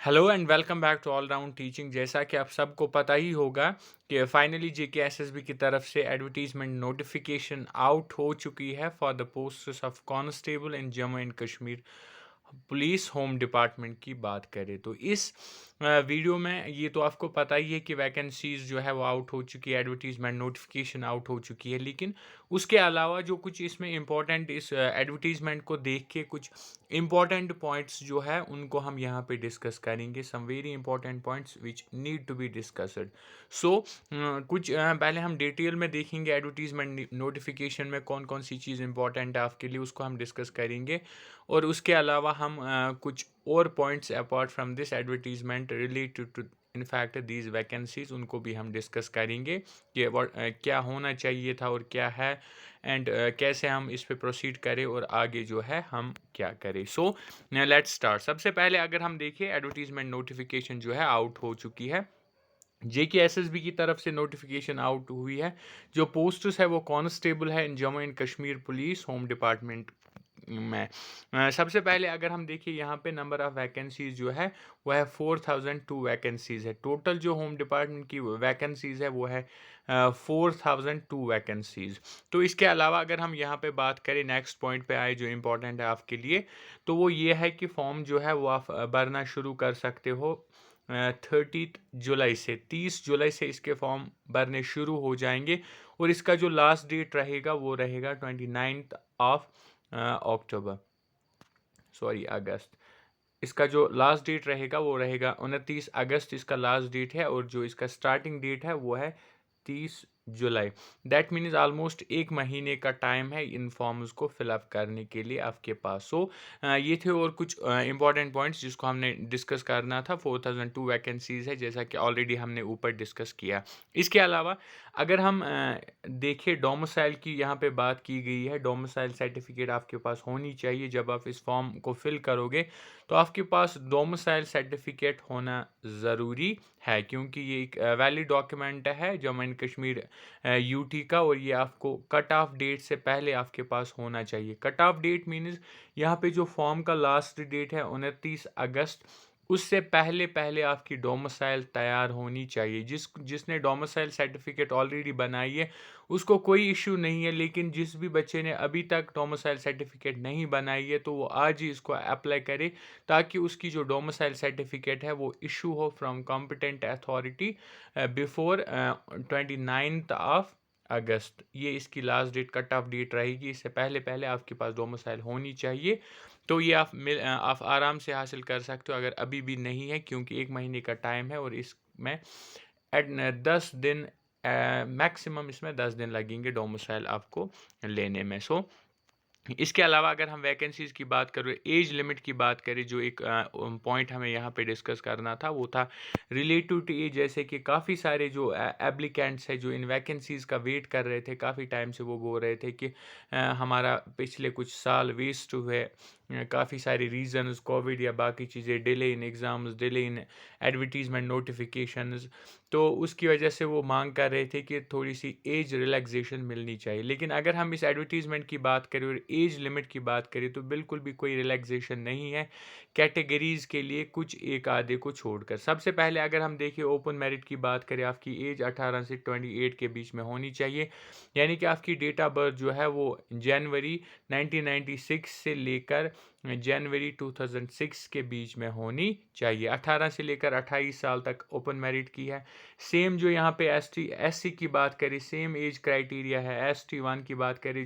Hello and welcome back to all round teaching. जैसा कि आप सबको पता ही होगा कि फाइनली जेकेएसएसबी की तरफ से एडवर्टीजमेंट नोटिफिकेशन आउट हो चुकी है for the posts of constable in Jammu and Kashmir police home department की बात करें तो इस वीडियो में ये तो आपको पता ही है कि वैकेंसीज जो है वो आउट हो चुकी है, एडवर्टीजमेंट नोटिफिकेशन आउट हो चुकी है। लेकिन उसके अलावा जो कुछ इसमें इम्पोर्टेंट इस एडवर्टीजमेंट को देख के कुछ इम्पॉर्टेंट पॉइंट्स जो है उनको हम यहाँ पे डिस्कस करेंगे। Some very important points which need to be discussed. So कुछ पहले हम डिटेल में देखेंगे एडवर्टीजमेंट नोटिफिकेशन में कौन कौन सी चीज़ इंपॉर्टेंट है आपके लिए, उसको हम डिस्कस करेंगे। और उसके अलावा हम कुछ और points apart from this advertisement related to in fact these vacancies उनको भी हम डिस्कस करेंगे कि क्या होना चाहिए था और क्या है, एंड कैसे हम इस पे प्रोसीड करें और आगे जो है हम क्या करें। So let's start. सबसे पहले अगर हम देखें एडवर्टीजमेंट नोटिफिकेशन जो है आउट हो चुकी है, जेकेएसएसबी की तरफ से नोटिफिकेशन आउट हुई है। जो पोस्ट्स है वो कांस्टेबल है in Jammu and Kashmir police home department में। सबसे पहले अगर हम देखिए यहाँ पे नंबर ऑफ़ वैकेंसीज़ जो है वो है 4002 वैकेंसीज़ है। टोटल जो होम डिपार्टमेंट की वैकेंसीज़ है वो है 4002 वैकेंसीज़। तो इसके अलावा अगर हम यहाँ पे बात करें, नेक्स्ट पॉइंट पे आए जो इम्पोर्टेंट है आपके लिए, तो वो ये है कि फॉर्म जो है वो आप भरना शुरू कर सकते हो 30 जुलाई से। 30 जुलाई से इसके फॉर्म भरने शुरू हो जाएंगे और इसका जो लास्ट डेट रहेगा वो रहेगा 29 ऑफ अक्टूबर, सॉरी अगस्त। इसका जो लास्ट डेट रहेगा वो रहेगा 29 अगस्त, इसका लास्ट डेट है। और जो इसका स्टार्टिंग डेट है वो है 30 जुलाई। दैट मीन्स ऑलमोस्ट एक महीने का टाइम है इन फॉर्म्स को फिलअप करने के लिए आपके पास। सो ये थे और कुछ इंपॉर्टेंट पॉइंट्स जिसको हमने डिस्कस करना था। 4002 वैकेंसीज है जैसा कि ऑलरेडी हमने ऊपर डिस्कस किया। इसके अलावा अगर हम देखें डोमिसाइल की, यहाँ पे बात की गई है डोमिसाइल सर्टिफिकेट आपके पास होनी चाहिए। जब आप इस फॉर्म को फिल करोगे तो आपके पास डोमिसाइल सर्टिफिकेट होना ज़रूरी है, क्योंकि ये एक वैलिड डॉक्यूमेंट है जम्मू एंड कश्मीर यूटी का, और ये आपको कट ऑफ डेट से पहले आपके पास होना चाहिए। कट ऑफ डेट मीन्स यहाँ पे जो फॉर्म का लास्ट डेट है 29 अगस्त, उससे पहले पहले आपकी डोमिसाइल तैयार होनी चाहिए। जिसने डोमिसाइल सर्टिफिकेट ऑलरेडी बनाई है उसको कोई इशू नहीं है, लेकिन जिस भी बच्चे ने अभी तक डोमिसाइल सर्टिफिकेट नहीं बनाई है तो वो आज ही इसको अप्लाई करे, ताकि उसकी जो डोमिसाइल सर्टिफिकेट है वो इशू हो from competent authority before 29 of August. ये इसकी last date, cut off date रहेगी। इससे पहले पहले आपके पास डोमिसाइल होनी चाहिए। तो ये आप आराम से हासिल कर सकते हो अगर अभी भी नहीं है, क्योंकि एक महीने का टाइम है और इसमें 10 दिन मैक्सिमम इसमें 10 दिन लगेंगे डोमिसाइल आपको लेने में। सो इसके अलावा अगर हम वैकेंसीज़ की बात करें, एज लिमिट की बात करें, जो एक पॉइंट हमें यहाँ पे डिस्कस करना था वो था रिलेटिव टू एज। जैसे कि काफ़ी सारे जो एप्लीकेंट्स हैं जो इन वैकेंसीज़ का वेट कर रहे थे काफ़ी टाइम से, वो बोल रहे थे कि हमारा पिछले कुछ साल वेस्ट हुए, काफ़ी सारे रीज़न्स, कोविड या बाकी चीज़ें, delay in exams, delay in advertisement notifications, तो उसकी वजह से वो मांग कर रहे थे कि थोड़ी सी एज रिलैक्सेशन मिलनी चाहिए। लेकिन अगर हम इस एडवर्टीज़मेंट की बात करें और एज लिमिट की बात करें तो बिल्कुल भी कोई रिलैक्सेशन नहीं है कैटेगरीज़ के लिए, कुछ एक आधे को छोड़कर। सबसे पहले अगर हम देखें ओपन मेरिट की बात करें, आपकी एज 18 से 28 के बीच में होनी चाहिए। यानी कि आपकी डेट ऑफ बर्थ जो है वो जनवरी 1996 से लेकर जनवरी 2006 के बीच में होनी चाहिए। 18 से लेकर 28 साल तक ओपन मेरिट की है। सेम जो यहाँ पे एससी की बात करें, सेम एज क्राइटेरिया है। ST1 की बात करें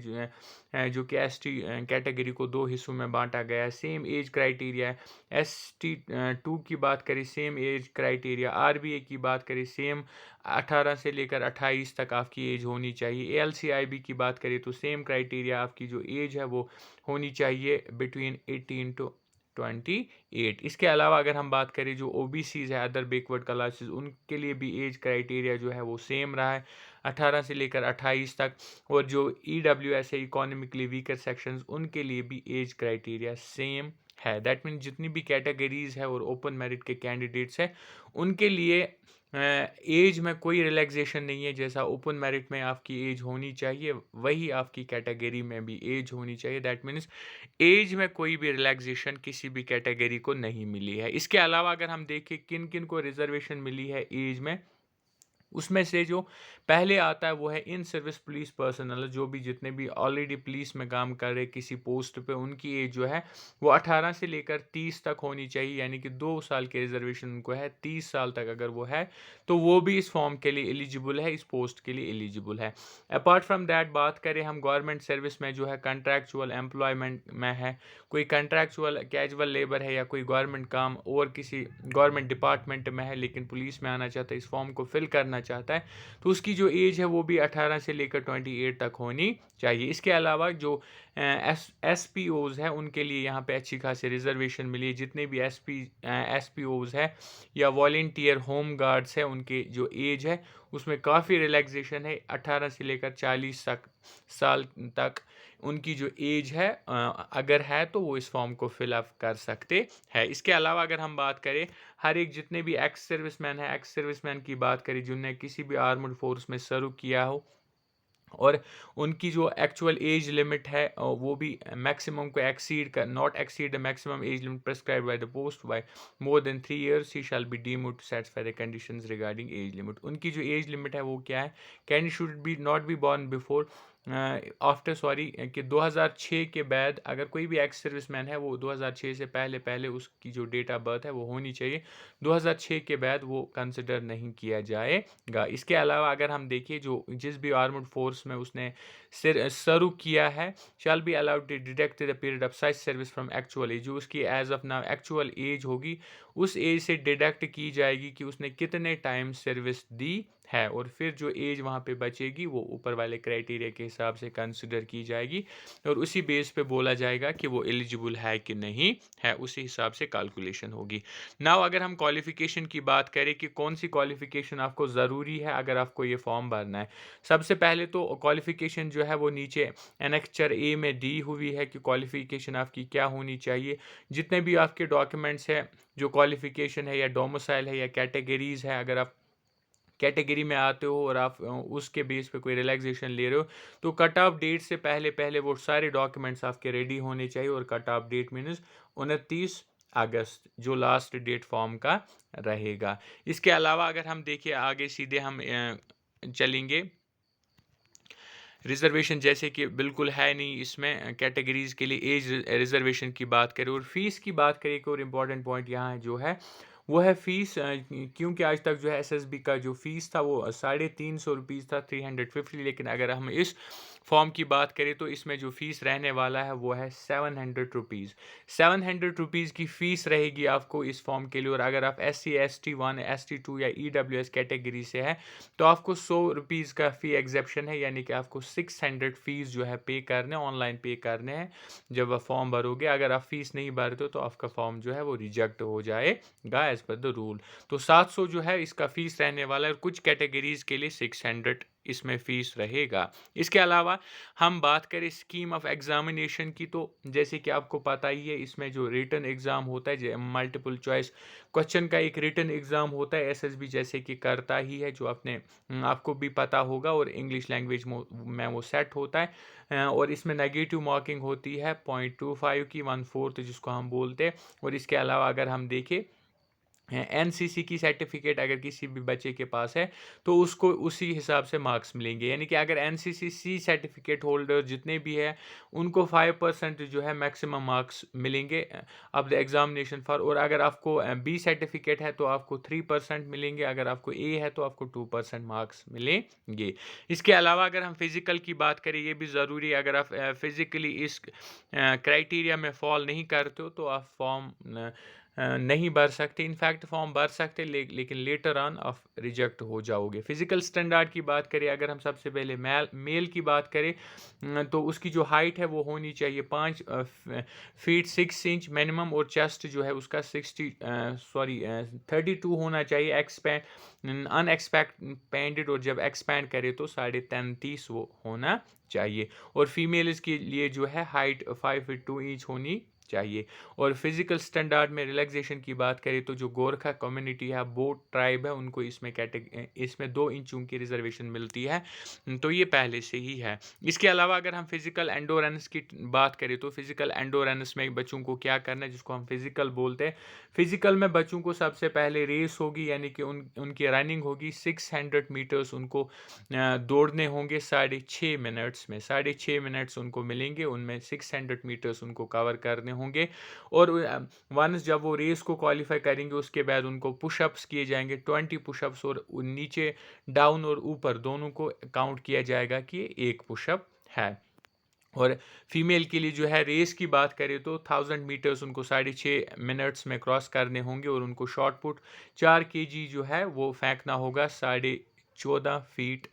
जो कि ST कैटेगरी को दो हिस्सों में बांटा गया है, सेम एज क्राइटेरिया है। ST2 की बात करें, सेम एज क्राइटेरिया। RBA की बात करें, सेम 18 से लेकर 28 तक आपकी एज होनी चाहिए। ALCIB की बात करें तो सेम क्राइटेरिया, आपकी जो एज है वो होनी चाहिए बिटवीन 18 टू 28। इसके अलावा अगर हम बात करें जो OBCs है, अदर बैकवर्ड क्लासेस, उनके लिए भी एज क्राइटेरिया जो है वो सेम रहा है 18 से लेकर 28 तक। और जो EWS है, इकोनॉमिकली वीकर सेक्शंस, उनके लिए भी एज क्राइटेरिया सेम है। दैट मीन जितनी भी कैटेगरीज़ है और ओपन मेरिट के कैंडिडेट्स हैं, उनके लिए एज में कोई रिलैक्सेशन नहीं है। जैसा ओपन मेरिट में आपकी एज होनी चाहिए, वही आपकी कैटेगरी में भी एज होनी चाहिए। दैट मीन्स एज में कोई भी रिलैक्सेशन किसी भी कैटेगरी को नहीं मिली है। इसके अलावा अगर हम देखें किन-किन को रिज़र्वेशन मिली है एज में, उसमें से जो पहले आता है वो है इन सर्विस पुलिस पर्सनल, जो भी जितने भी ऑलरेडी पुलिस में काम कर रहे किसी पोस्ट पे, उनकी एज जो है वो 18 से लेकर 30 तक होनी चाहिए। यानी कि 2 साल के रिजर्वेशन उनको है। 30 साल तक अगर वो है तो वो भी इस फॉर्म के लिए एलिजिबल है, इस पोस्ट के लिए एलिजिबल है। अपार्ट फ्रॉम दैट बात करें हम गवर्नमेंट सर्विस में जो है कंट्रैक्चुअल एम्प्लॉयमेंट में है, कोई कंट्रैक्चुअल कैजुअल लेबर है या कोई गवर्नमेंट काम और किसी गवर्नमेंट डिपार्टमेंट में है लेकिन पुलिस में आना चाहता है, इस फॉर्म को फिल करना चाहता है, तो उसकी जो एज है वो भी 18 से लेकर 28 तक होनी चाहिए। इसके अलावा जो एस पी ओज़ है उनके लिए यहाँ पे अच्छी खासी रिजर्वेशन मिली है। जितने भी एस पी ओज़ है या वॉलेंटियर होम गार्ड्स है, उनके जो एज है उसमें काफ़ी रिलैक्सेशन है। 18 से लेकर 40 साल तक उनकी जो एज है अगर है तो वो इस फॉर्म को फिलअप कर सकते हैं। इसके अलावा अगर हम बात करें हर एक जितने भी एक्स सर्विसमैन है, एक्स सर्विसमैन की बात करें जिनने किसी भी आर्मड फोर्स में सर्व किया हो और उनकी जो एक्चुअल एज लिमिट है वो भी मैक्सिमम को एक्सीड कर not exceed the maximum age limit prescribe by the post by more than 3 years, he shall be deemed to satisfy the conditions regarding age limit. उनकी जो एज लिमिट है वो क्या है, can should be not be born before after sorry कि 2006 के बाद अगर कोई भी एक्स सर्विसमैन है वो 2006 से पहले पहले उसकी जो डेट ऑफ बर्थ है वो होनी चाहिए। 2006 के बाद वो कंसिडर नहीं किया जाएगा। इसके अलावा अगर हम देखिए जो जिस भी आर्मड फोर्स में उसने सर्व किया है shall be allowed to deduct the period of such service from actual age. जो उसकी age of now actual age होगी उस एज से डिडक्ट की जाएगी कि उसने कितने टाइम सर्विस दी है, और फिर जो एज वहाँ पे बचेगी वो ऊपर वाले क्राइटेरिया के हिसाब से कंसिडर की जाएगी और उसी बेस पे बोला जाएगा कि वो एलिजिबल है कि नहीं है, उसी हिसाब से कैलकुलेशन होगी। नाउ अगर हम क्वालिफिकेशन की बात करें कि कौन सी क्वालिफिकेशन आपको ज़रूरी है अगर आपको ये फॉर्म भरना है, सबसे पहले तो क्वालिफिकेशन जो है वो नीचे एनेक्चर ए में दी हुई है कि क्वालिफिकेशन आपकी क्या होनी चाहिए। जितने भी आपके डॉक्यूमेंट्स हैं, जो क्वालिफिकेशन है या डोमिसाइल है या कैटेगरीज है, अगर आप कैटेगरी में आते हो और आप उसके बेस पे कोई रिलैक्सेशन ले रहे हो तो कट ऑफ डेट से पहले पहले वो सारे डॉक्यूमेंट्स आपके रेडी होने चाहिए। और कट ऑफ डेट मीन्स 29 अगस्त जो लास्ट डेट फॉर्म का रहेगा। इसके अलावा अगर हम देखिए आगे सीधे हम चलेंगे, रिजर्वेशन जैसे कि बिल्कुल है नहीं इसमें कैटेगरीज के लिए एज रिजर्वेशन की बात करें और फीस की बात करें, एक और इम्पॉर्टेंट पॉइंट यहाँ जो है वो है फ़ीस। क्योंकि आज तक जो है एसएसबी का जो फ़ीस था वो 350 रुपीज़ था, 350, लेकिन अगर हम इस फॉर्म की बात करें तो इसमें जो फ़ीस रहने वाला है वो है 700 रुपीज़। 700 रुपीज़ की फ़ीस रहेगी आपको इस फॉर्म के लिए। और अगर आप SC ST1 ST2 या EWS कैटेगरी से है तो आपको 100 रुपीज़ का फ़ी एग्जेप्शन है, यानी कि आपको 600 फ़ीस जो है पे करने ऑनलाइन पे करने हैं जब आप फॉर्म भरोगे। अगर आप फ़ीस नहीं भरते हो तो आपका फॉर्म जो है वो रिजेक्ट हो जाएगा एज पर द रूल। तो 700 जो है इसका फ़ीस रहने वाला है और कुछ कैटेगरीज के लिए 600 इसमें फ़ीस रहेगा। इसके अलावा हम बात करें स्कीम ऑफ एग्जामिनेशन की, तो जैसे कि आपको पता ही है इसमें जो रिटन एग्ज़ाम होता है मल्टीपल चॉइस क्वेश्चन का एक रिटन एग्ज़ाम होता है, एसएसबी जैसे कि करता ही है, जो आपको भी पता होगा और इंग्लिश लैंग्वेज में वो सेट होता है। और इसमें नेगेटिव मार्किंग होती है 0.25 की 1/4 जिसको हम बोलते हैं। और इसके अलावा अगर हम देखें एनसीसी की सर्टिफिकेट अगर किसी भी बच्चे के पास है तो उसको उसी हिसाब से मार्क्स मिलेंगे। यानी कि अगर एनसीसी सर्टिफिकेट होल्डर जितने भी है उनको 5% जो है मैक्सिमम मार्क्स मिलेंगे अब द एग्जामिनेशन फॉर। और अगर आपको बी सर्टिफिकेट है तो आपको 3% मिलेंगे, अगर आपको ए है तो आपको 2% मार्क्स मिलेंगे। इसके अलावा अगर हम फिज़िकल की बात करें, ये भी ज़रूरी है। अगर आप फिज़िकली इस क्राइटेरिया में फॉल नहीं करते हो तो आप फॉर्म नहीं भर सकते। इनफैक्ट फॉर्म भर सकते लेकिन लेटर ऑन आप रिजेक्ट हो जाओगे। फिजिकल स्टैंडर्ड की बात करें, अगर हम सबसे पहले मेल की बात करें तो उसकी जो हाइट है वो होनी चाहिए 5 फीट 6 इंच मिनिमम, और चेस्ट जो है उसका 32 होना चाहिए एक्सपैंड अनएक्सपैंडेड, और जब एक्सपैंड करे तो 33.5 वो होना चाहिए। और फीमेल्स के लिए जो है हाइट 5 फीट 2 इंच होनी चाहिए। और फिज़िकल स्टैंडर्ड में रिलैक्सेशन की बात करें तो जो गोरखा कम्युनिटी है, बोट ट्राइब है, उनको इसमें 2 इंच की रिजर्वेशन मिलती है। तो ये पहले से ही है। इसके अलावा अगर हम फिज़िकल एंडोरेंस की बात करें तो फिज़िकल एंडोरेंस में बच्चों को क्या करना है, जिसको हम फिज़िकल बोलते हैं। फिज़िकल में बच्चों को सबसे पहले रेस होगी, यानी कि उनकी रनिंग होगी 600 मीटर्स उनको दौड़ने होंगे 6.5 मिनट्स में। 6.5 मिनट्स उनको मिलेंगे, उनमें 600 मीटर्स उनको कवर करने होंगे। और वंस जब वो रेस को क्वालिफाई करेंगे उसके बाद उनको पुशअप्स किए जाएंगे 20 पुशअप्स, और नीचे डाउन और ऊपर दोनों को काउंट किया जाएगा कि ये एक पुशअप है। और फीमेल के लिए जो है रेस की बात करें तो 1000 मीटर्स उनको 6.5 मिनट्स में क्रॉस करने होंगे, और उनको शॉर्ट पुट 4 केजी जो है वो फेंकना होगा 14.5 फीट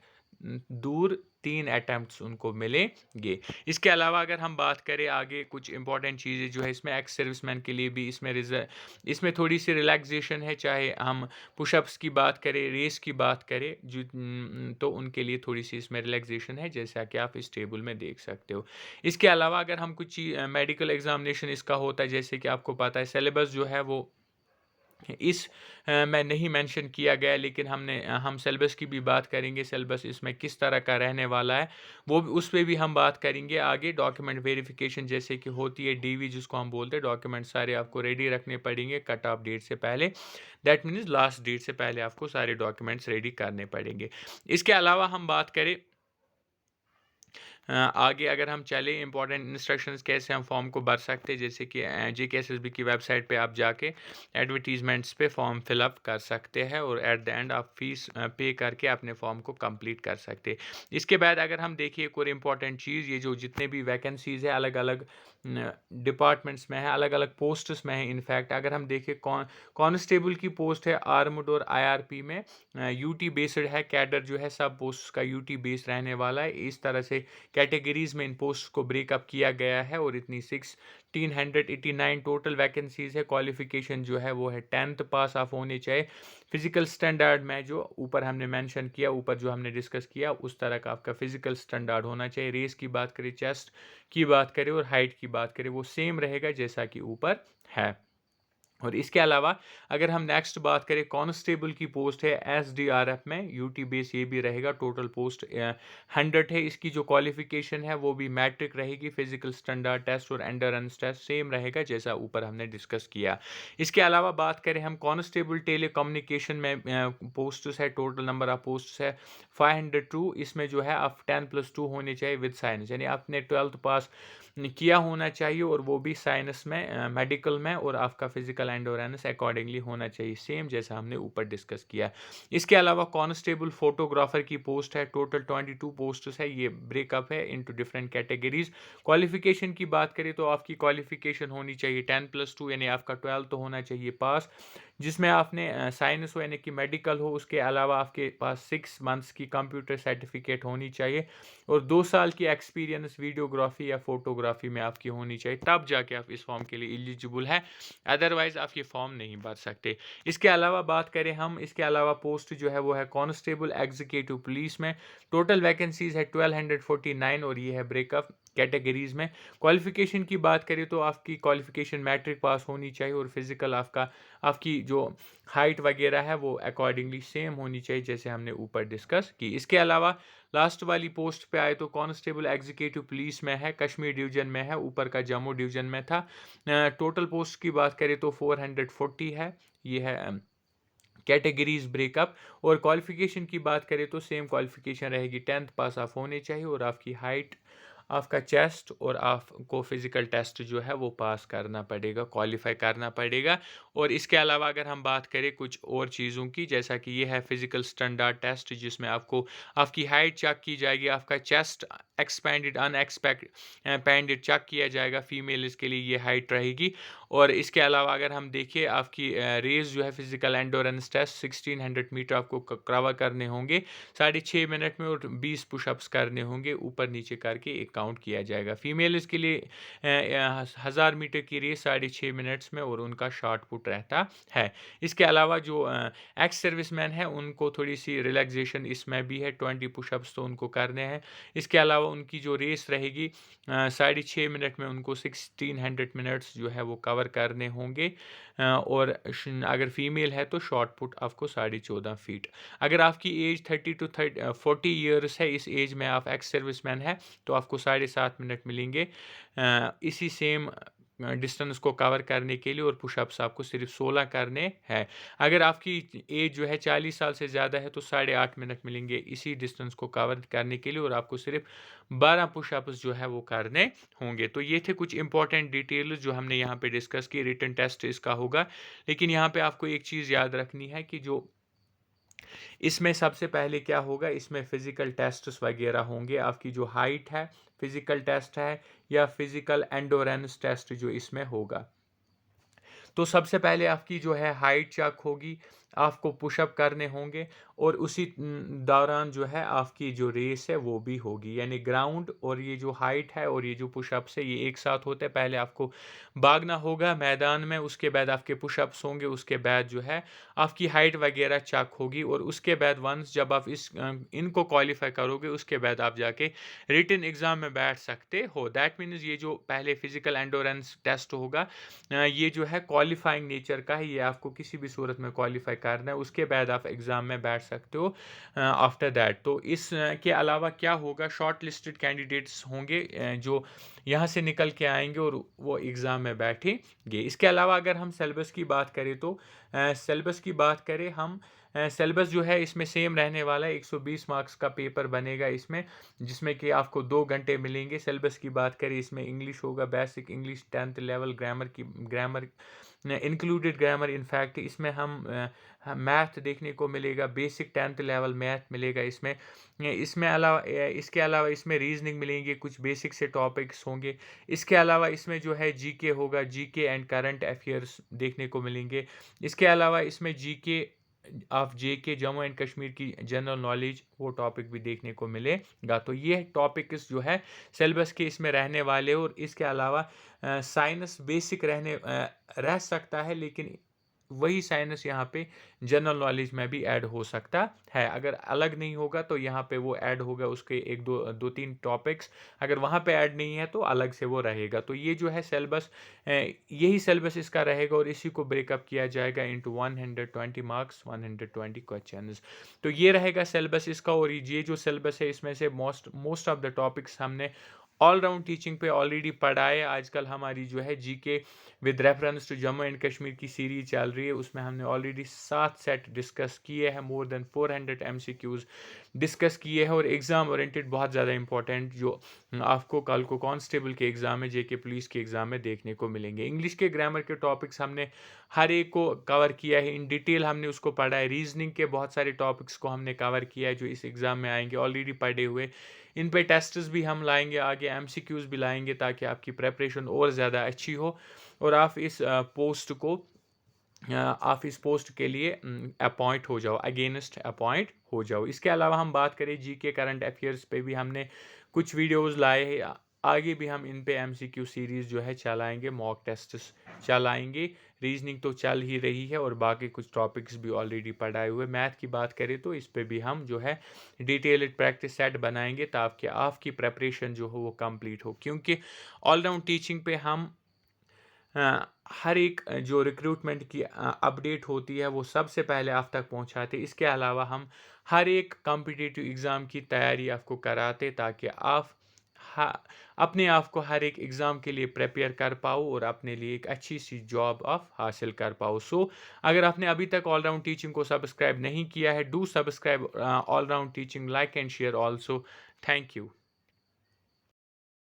दूर। 3 अटैम्प्ट्स उनको मिलेंगे। इसके अलावा अगर हम बात करें आगे कुछ इंपॉर्टेंट चीज़ें जो है इसमें एक्स सर्विसमैन के लिए भी इसमें थोड़ी सी रिलैक्सेशन है, चाहे हम पुशअप्स की बात करें, रेस की बात करें तो उनके लिए थोड़ी सी इसमें रिलैक्सेशन है, जैसा कि आप इस टेबल में देख सकते हो। इसके अलावा अगर हम कुछ मेडिकल एग्जामिनेशन इसका होता है, जैसे कि आपको पता है सिलेबस जो है वो इस में नहीं मेंशन किया गया, लेकिन हम सिलेबस की भी बात करेंगे, सिलेबस इसमें किस तरह का रहने वाला है वो उस पर भी हम बात करेंगे आगे। डॉक्यूमेंट वेरिफिकेशन जैसे कि होती है डीवी जिसको हम बोलते हैं, डॉक्यूमेंट सारे आपको रेडी रखने पड़ेंगे कट ऑफ डेट से पहले, दैट मीन्स लास्ट डेट से पहले आपको सारे डॉक्यूमेंट्स रेडी करने पड़ेंगे। इसके अलावा हम बात करें आगे, अगर हम चले इंपॉर्टेंट इंस्ट्रक्शंस कैसे हम फॉर्म को भर सकते हैं, जैसे कि JKSSB की वेबसाइट पे आप जाके एडवर्टीजमेंट्स पे फॉर्म फिलअप कर सकते हैं, और एट द एंड आप फीस पे करके अपने फॉर्म को कंप्लीट कर सकते हैं। इसके बाद अगर हम देखिए एक और इम्पॉर्टेंट चीज़, ये जो जितने भी वैकेंसीज़ है अलग अलग डिपार्टमेंट्स में है, अलग अलग पोस्ट्स में है। इनफैक्ट अगर हम देखें कांस्टेबल की पोस्ट है आर्मड और IRP में UT बेस्ड है, कैडर जो है सब पोस्ट का UT बेस्ड रहने वाला है। इस तरह से कैटेगरीज में इन पोस्ट को ब्रेकअप किया गया है, और इतनी 1689 टोटल वैकेंसीज है। क्वालिफिकेशन जो है वो है 10th पास आप होने चाहिए। फिजिकल स्टैंडर्ड में जो ऊपर हमने मेंशन किया, ऊपर जो हमने डिस्कस किया उस तरह का आपका फिजिकल स्टैंडर्ड होना चाहिए। रेस की बात करें, चेस्ट की बात करें और हाइट की बात करें, वो सेम रहेगा जैसा कि ऊपर है। और इसके अलावा अगर हम नेक्स्ट बात करें, कांस्टेबल की पोस्ट है SDRF में UT बेस ये भी रहेगा। टोटल पोस्ट 100 है। इसकी जो क्वालिफिकेशन है वो भी मैट्रिक रहेगी। फिजिकल स्टैंडर्ड टेस्ट और एंड्योरेंस टेस्ट सेम रहेगा जैसा ऊपर हमने डिस्कस किया। इसके अलावा बात करें हम कांस्टेबल टेली कम्युनिकेशन में पोस्ट्स है, टोटल नंबर ऑफ पोस्ट्स है 502। इसमें जो है आप 10+2 होने चाहिए विद साइंस, यानी आपने 12th पास किया होना चाहिए, और वो भी साइंस में मेडिकल में, और आपका फिजिकल एंडोरेंस अकॉर्डिंगली होना चाहिए सेम जैसा हमने ऊपर डिस्कस किया। इसके अलावा कांस्टेबल फोटोग्राफर की पोस्ट है, टोटल 22 पोस्ट्स है। ये ब्रेकअप है इनटू डिफरेंट कैटेगरीज। क्वालिफिकेशन की बात करें तो आपकी क्वालिफिकेशन होनी चाहिए 10+2, यानी आपका 12 तो होना चाहिए पास, जिसमें आपने साइंस हो यानी कि मेडिकल हो। उसके अलावा आपके पास 6 मंथ्स की कंप्यूटर सर्टिफिकेट होनी चाहिए, और 2 साल की एक्सपीरियंस वीडियोग्राफी या फोटोग्राफी में आपकी होनी चाहिए, तब जाके आप इस फॉर्म के लिए एलिजिबल है, अदरवाइज आप ये फॉर्म नहीं भर सकते। इसके अलावा बात करें हम, इसके अलावा पोस्ट जो है वो है कांस्टेबल एग्जीक्यूटिव पुलिस में। टोटल वैकेंसीज है 1249, और ये है ब्रेकअप कैटेगरीज में। क्वालिफिकेशन की बात करें तो आपकी क्वालिफिकेशन मैट्रिक पास होनी चाहिए, और फिजिकल आपकी जो हाइट वगैरह है वो अकॉर्डिंगली सेम होनी चाहिए जैसे हमने ऊपर डिस्कस की। इसके अलावा लास्ट वाली पोस्ट पे आए तो कांस्टेबल एग्जीक्यूटिव पुलिस में है, कश्मीर डिवीजन में है, ऊपर का जम्मू डिवीजन में था। टोटल पोस्ट की बात करें तो 440 है। ये है कैटेगरीज ब्रेकअप। और क्वालिफिकेशन की बात करें तो सेम क्वालिफिकेशन रहेगी, 10th पास आप होने चाहिए, और आपकी हाइट, आपका चेस्ट, और आपको फिजिकल टेस्ट जो है वो पास करना पड़ेगा, क्वालिफाई करना पड़ेगा। और इसके अलावा अगर हम बात करें कुछ और चीज़ों की, जैसा कि ये है फिजिकल स्टैंडर्ड टेस्ट, जिसमें आपको आपकी हाइट चेक की जाएगी, आपका चेस्ट एक्सपेंडेड अनएक्सपेंडेड चेक किया जाएगा। फीमेल इसके लिए ये हाइट रहेगी। और इसके अलावा अगर हम देखिए आपकी रेस जो है फिजिकल एंडोरेंस टेस्ट 1600 मीटर आपको कवर करने होंगे 6.5 मिनट में, और 20 पुशअप्स करने होंगे ऊपर नीचे करके, एक काउंट किया जाएगा। फीमेल इसके लिए 1000 मीटर की रेस 6.5 मिनट्स में, और उनका शॉर्ट पुट रहता है। इसके अलावा जो एक्स सर्विसमैन है उनको थोड़ी सी रिलैक्सेशन इसमें भी है, 20 पुशअप्स तो उनको करने हैं। इसके अलावा उनकी जो रेस रहेगी 6.5 मिनट में उनको 1600 मिनट्स जो है वो कवर करने होंगे। और अगर फीमेल है तो शॉर्ट पुट आपको 14.5 फीट। अगर आपकी एज 30 टू 40 ईयर्स है, इस एज में आप एक्स सर्विसमैन है, तो आपको 7.5 मिनट मिलेंगे इसी सेम डिस्टेंस को कवर करने के लिए, और पुशअप्स आपको सिर्फ 16 करने हैं। अगर आपकी एज जो है 40 साल से ज़्यादा है तो 8.5 मिनट मिलेंगे इसी डिस्टेंस को कवर करने के लिए, और आपको सिर्फ 12 पुशअप्स जो है वो करने होंगे। तो ये थे कुछ इंपॉर्टेंट डिटेल्स जो हमने यहाँ पे डिस्कस की। रिटन टेस्ट इसका होगा, लेकिन यहाँ पे आपको एक चीज़ याद रखनी है कि जो इसमें सबसे पहले क्या होगा, इसमें फिजिकल टेस्ट्स वगैरह होंगे। आपकी जो हाइट है फिजिकल टेस्ट है, या फिजिकल एंडोरेंस टेस्ट जो इसमें होगा। तो सबसे पहले आपकी जो है हाइट चेक होगी, आपको पुशअप करने होंगे, और उसी दौरान जो है आपकी जो रेस है वो भी होगी। यानी ग्राउंड और ये जो हाइट है और ये जो पुशअप्स है ये एक साथ होते हैं। पहले आपको भागना होगा मैदान में, उसके बाद आपके पुशअप्स होंगे, उसके बाद जो है आपकी हाइट वगैरह चेक होगी, और उसके बाद वंस जब आप इनको क्वालिफाई करोगे उसके बाद आप जाके रिटन एग्ज़ाम में बैठ सकते हो। दैट मीन्स ये जो पहले फिजिकल एंडोरेंस टेस्ट होगा ये जो है क्वालिफाइंग नेचर का है, ये आपको किसी भी सूरत में क्वालिफाई करना है, उसके बाद आप एग्ज़ाम में बैठ सकते हो आफ्टर दैट। तो इस के अलावा क्या होगा, शॉर्ट लिस्टेड कैंडिडेट्स होंगे जो यहाँ से निकल के आएंगे और वो एग्ज़ाम में बैठेंगे। इसके अलावा अगर हम सिलेबस की बात करें तो सिलेबस की बात करें हम, सिलेबस जो है इसमें सेम रहने वाला है। 120 मार्क्स का पेपर बनेगा इसमें, जिसमें कि आपको 2 घंटे मिलेंगे। सिलेबस की बात करें इसमें इंग्लिश होगा, basic English 10th level, grammar included grammar. In fact इसमें हम मैथ देखने को मिलेगा, बेसिक 10th लेवल मैथ मिलेगा इसमें। इसके अलावा इसमें रीजनिंग मिलेंगे, कुछ बेसिक से टॉपिक्स होंगे। इसके अलावा इसमें जो है जीके होगा, जीके एंड करंट अफेयर्स देखने को मिलेंगे। इसके अलावा इसमें GK of JK Jammu and Kashmir की जनरल नॉलेज वो टॉपिक भी देखने को मिलेगा। तो ये टॉपिक्स जो है सिलेबस के इसमें रहने वाले, और इसके अलावा साइंस बेसिक रह सकता है, लेकिन वही साइंस यहाँ पे जनरल नॉलेज में भी ऐड हो सकता है। अगर अलग नहीं होगा तो यहाँ पे वो ऐड होगा उसके एक दो तीन टॉपिक्स, अगर वहाँ पे ऐड नहीं है तो अलग से वो रहेगा। तो ये जो है सिलेबस, यही सिलेबस इसका रहेगा, और इसी को ब्रेकअप किया जाएगा इनटू 120 मार्क्स, 120 क्वेश्चंस। तो ये रहेगा सिलेबस इसका, और ये जो सिलेबस है इसमें से मोस्ट ऑफ द टॉपिक्स हमने ऑलराउंड टीचिंग पे ऑलरेडी पढ़ा है। आजकल हमारी जो है GK with reference to Jammu and Kashmir की सीरीज चल रही है, उसमें हमने ऑलरेडी 7 सेट डिस्कस किए हैं, मोर देन 400 एमसीक्यूज डिस्कस किए हैं, और एग्ज़ाम ओरिएंटेड बहुत ज़्यादा इंपॉर्टेंट जो आपको कल को कांस्टेबल के एग्ज़ाम में, जेके पुलिस के एग्ज़ाम में देखने को मिलेंगे। इंग्लिश के ग्रामर के टॉपिक्स हमने हर एक को कवर किया है, इन डिटेल हमने उसको पढ़ा है। रीजनिंग के बहुत सारे टॉपिक्स को हमने कवर किया है जो इस एग्ज़ाम में आएंगे, ऑलरेडी पढ़े हुए। इन पे टेस्ट्स भी हम लाएंगे आगे, एमसीक्यूज़ भी लाएंगे, ताकि आपकी प्रेपरेशन और ज़्यादा अच्छी हो, और आप इस पोस्ट के लिए अपॉइंट हो जाओ, अगेंस्ट अपॉइंट हो जाओ। इसके अलावा हम बात करें जीके करंट अफेयर्स पे भी हमने कुछ वीडियोस लाए हैं, आगे भी हम इन पे एमसीक्यू सीरीज़ जो है चलाएंगे, मॉक टेस्ट्स चलाएंगे। रीजनिंग तो चल ही रही है, और बाकी कुछ टॉपिक्स भी ऑलरेडी पढ़ाए हुए। मैथ की बात करें तो इस पे भी हम जो है डिटेल्ड प्रैक्टिस सेट बनाएंगे, ताकि आपकी प्रेपरेशन जो हो वो कंप्लीट हो, क्योंकि ऑलराउंड टीचिंग पे हम हर एक जो रिक्रूटमेंट की अपडेट होती है वो सबसे पहले आप तक पहुंचाते। इसके अलावा हम हर एक कॉम्पिटिटिव एग्ज़ाम की तैयारी आपको कराते, ताकि आप अपने आप को हर एक एग्ज़ाम के लिए प्रिपेयर कर पाओ, और अपने लिए एक अच्छी सी जॉब आप हासिल कर पाओ। सो अगर आपने अभी तक ऑलराउंड टीचिंग को सब्सक्राइब नहीं किया है, do subscribe all round teaching, like and share also. Thank you.